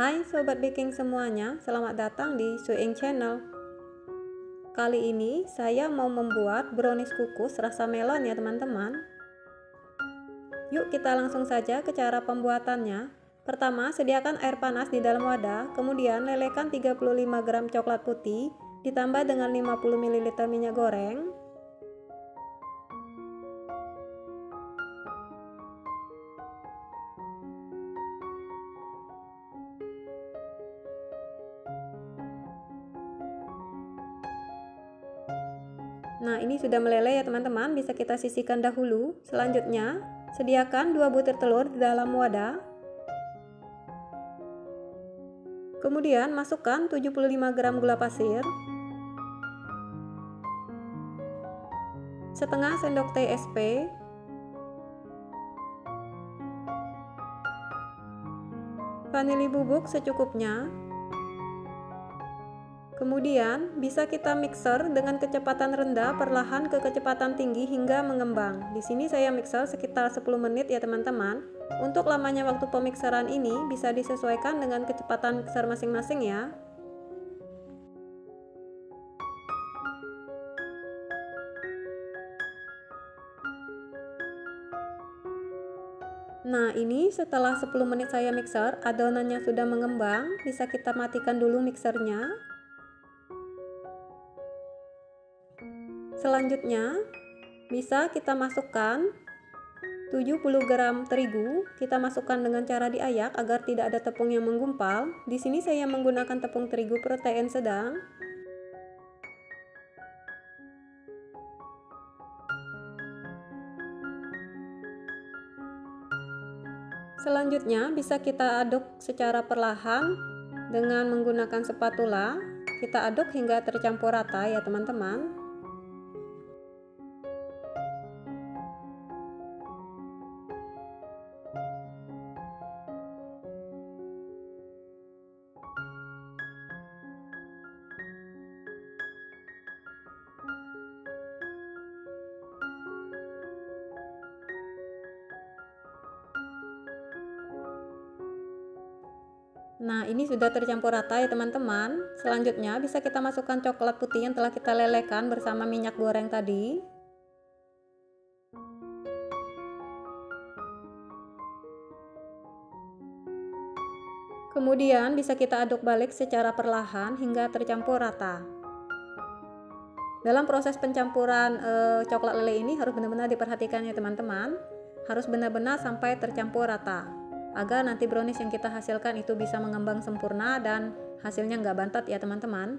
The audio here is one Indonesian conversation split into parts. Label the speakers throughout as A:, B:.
A: Hai Sobat Baking semuanya, selamat datang di Suing Channel. Kali ini saya mau membuat brownies kukus rasa melon ya teman-teman. Yuk kita langsung saja ke cara pembuatannya. Pertama, sediakan air panas di dalam wadah, kemudian lelehkan 35 gram coklat putih, ditambah dengan 50 ml minyak goreng. Nah, ini sudah meleleh ya teman-teman, bisa kita sisihkan dahulu. Selanjutnya, sediakan 2 butir telur di dalam wadah. Kemudian masukkan 75 gram gula pasir, setengah sendok teh SP, vanili bubuk secukupnya. Kemudian bisa kita mixer dengan kecepatan rendah perlahan ke kecepatan tinggi hingga mengembang. Di sini saya mixer sekitar 10 menit ya teman-teman. Untuk lamanya waktu pemixeran ini bisa disesuaikan dengan kecepatan mixer masing-masing ya. Nah, ini setelah 10 menit saya mixer, adonannya sudah mengembang, bisa kita matikan dulu mixernya. Selanjutnya, bisa kita masukkan 70 gram terigu, kita masukkan dengan cara diayak agar tidak ada tepung yang menggumpal. Di sini saya menggunakan tepung terigu protein sedang. Selanjutnya, bisa kita aduk secara perlahan dengan menggunakan spatula. Kita aduk hingga tercampur rata ya teman-teman. Nah, ini sudah tercampur rata ya teman-teman. Selanjutnya bisa kita masukkan coklat putih yang telah kita lelehkan bersama minyak goreng tadi. Kemudian bisa kita aduk balik secara perlahan hingga tercampur rata. Dalam proses pencampuran coklat leleh ini harus benar-benar diperhatikan ya teman-teman. Harus benar-benar sampai tercampur rata, agar nanti brownies yang kita hasilkan itu bisa mengembang sempurna dan hasilnya nggak bantat ya teman-teman.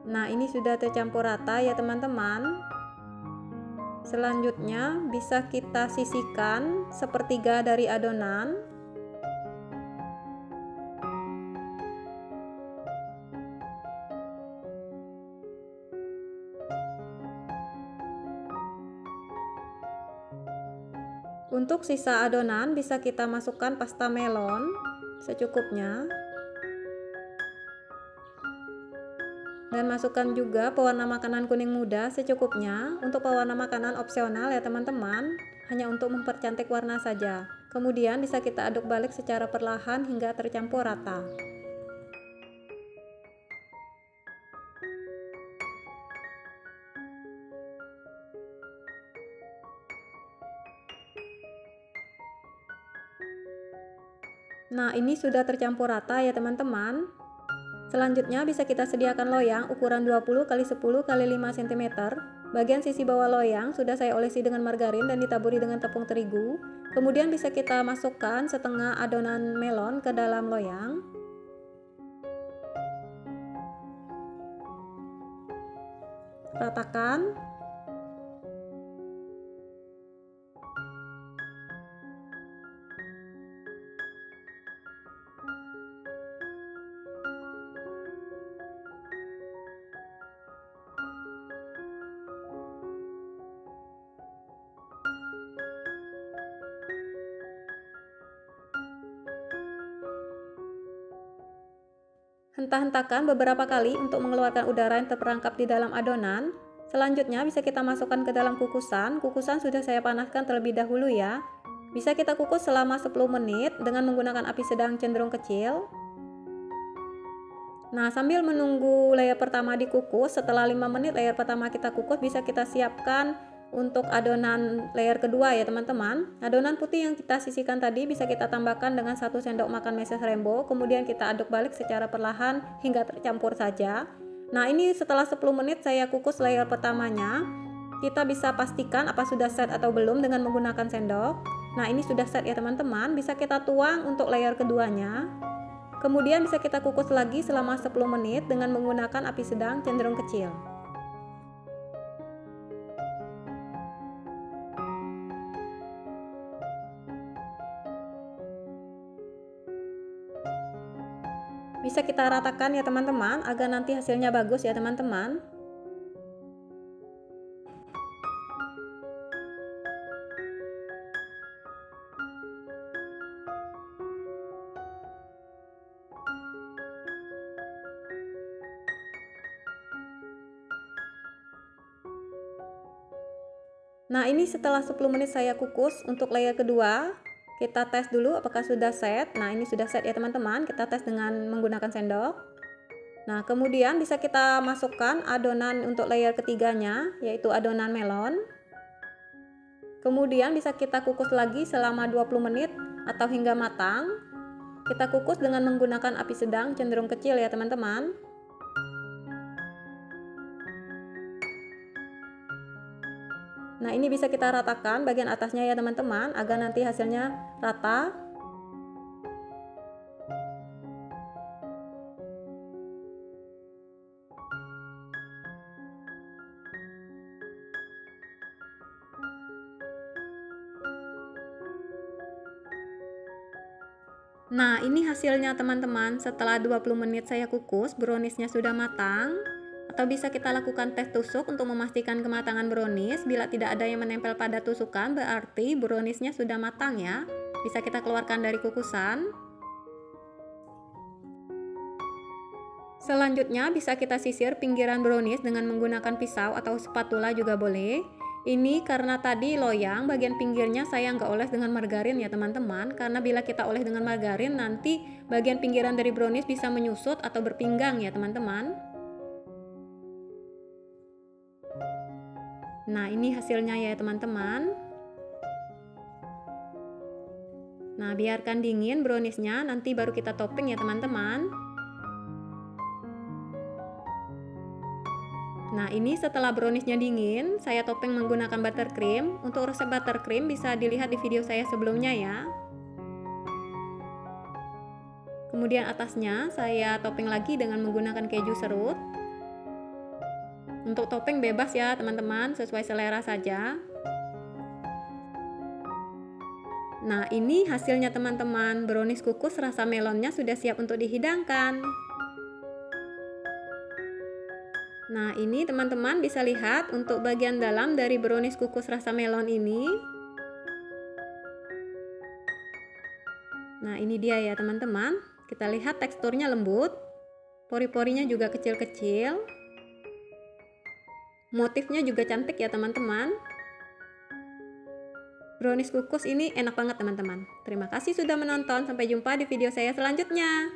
A: Nah, ini sudah tercampur rata ya teman-teman. Selanjutnya bisa kita sisihkan sepertiga dari adonan. Untuk sisa adonan bisa kita masukkan pasta melon secukupnya. Dan masukkan juga pewarna makanan kuning muda secukupnya. Untuk pewarna makanan opsional ya teman-teman, hanya untuk mempercantik warna saja. Kemudian bisa kita aduk balik secara perlahan hingga tercampur rata. Nah, ini sudah tercampur rata ya teman-teman. Selanjutnya bisa kita sediakan loyang ukuran 20 x 10 x 5 cm. Bagian sisi bawah loyang sudah saya olesi dengan margarin dan ditaburi dengan tepung terigu. Kemudian bisa kita masukkan setengah adonan melon ke dalam loyang. Ratakan. Hentak-hentakan beberapa kali untuk mengeluarkan udara yang terperangkap di dalam adonan. Selanjutnya bisa kita masukkan ke dalam kukusan. Kukusan sudah saya panaskan terlebih dahulu ya. Bisa kita kukus selama 10 menit dengan menggunakan api sedang cenderung kecil. Nah, sambil menunggu layer pertama dikukus, setelah 5 menit layer pertama kita kukus, bisa kita siapkan untuk adonan layer kedua ya teman-teman. Adonan putih yang kita sisihkan tadi bisa kita tambahkan dengan 1 sendok makan meses rainbow, kemudian kita aduk balik secara perlahan hingga tercampur saja. Nah, ini setelah 10 menit saya kukus layer pertamanya. Kita bisa pastikan apa sudah set atau belum dengan menggunakan sendok. Nah, ini sudah set ya teman-teman, bisa kita tuang untuk layer keduanya. Kemudian bisa kita kukus lagi selama 10 menit dengan menggunakan api sedang cenderung kecil. Bisa kita ratakan ya teman-teman agar nanti hasilnya bagus ya teman-teman. Nah, ini setelah 10 menit saya kukus untuk layer kedua. Kita tes dulu apakah sudah set. Nah, ini sudah set ya teman-teman. Kita tes dengan menggunakan sendok. Nah, kemudian bisa kita masukkan adonan untuk layer ketiganya, yaitu adonan melon. Kemudian bisa kita kukus lagi selama 20 menit atau hingga matang. Kita kukus dengan menggunakan api sedang cenderung kecil ya teman-teman. Nah, ini bisa kita ratakan bagian atasnya ya teman-teman agar nanti hasilnya rata. Nah, ini hasilnya teman-teman. Setelah 20 menit saya kukus, browniesnya sudah matang. Atau bisa kita lakukan tes tusuk untuk memastikan kematangan brownies. Bila tidak ada yang menempel pada tusukan, berarti browniesnya sudah matang ya. Bisa kita keluarkan dari kukusan. Selanjutnya bisa kita sisir pinggiran brownies dengan menggunakan pisau atau spatula juga boleh. Ini karena tadi loyang, bagian pinggirnya saya nggak oles dengan margarin ya teman-teman. Karena bila kita oles dengan margarin, nanti bagian pinggiran dari brownies bisa menyusut atau berpinggang ya teman-teman. Nah, ini hasilnya ya teman-teman. Nah, biarkan dingin browniesnya, nanti baru kita topping ya teman-teman. Nah, ini setelah browniesnya dingin, saya topping menggunakan buttercream. Untuk resep buttercream bisa dilihat di video saya sebelumnya ya. Kemudian atasnya saya topping lagi dengan menggunakan keju serut. Untuk topping bebas ya teman-teman, sesuai selera saja. Nah, ini hasilnya teman-teman. Brownies kukus rasa melonnya sudah siap untuk dihidangkan. Nah, ini teman-teman bisa lihat untuk bagian dalam dari brownies kukus rasa melon ini. Nah, ini dia ya teman-teman. Kita lihat teksturnya lembut. Pori-porinya juga kecil-kecil. Motifnya juga cantik ya teman-teman. Brownies kukus ini enak banget teman-teman. Terima kasih sudah menonton. Sampai jumpa di video saya selanjutnya.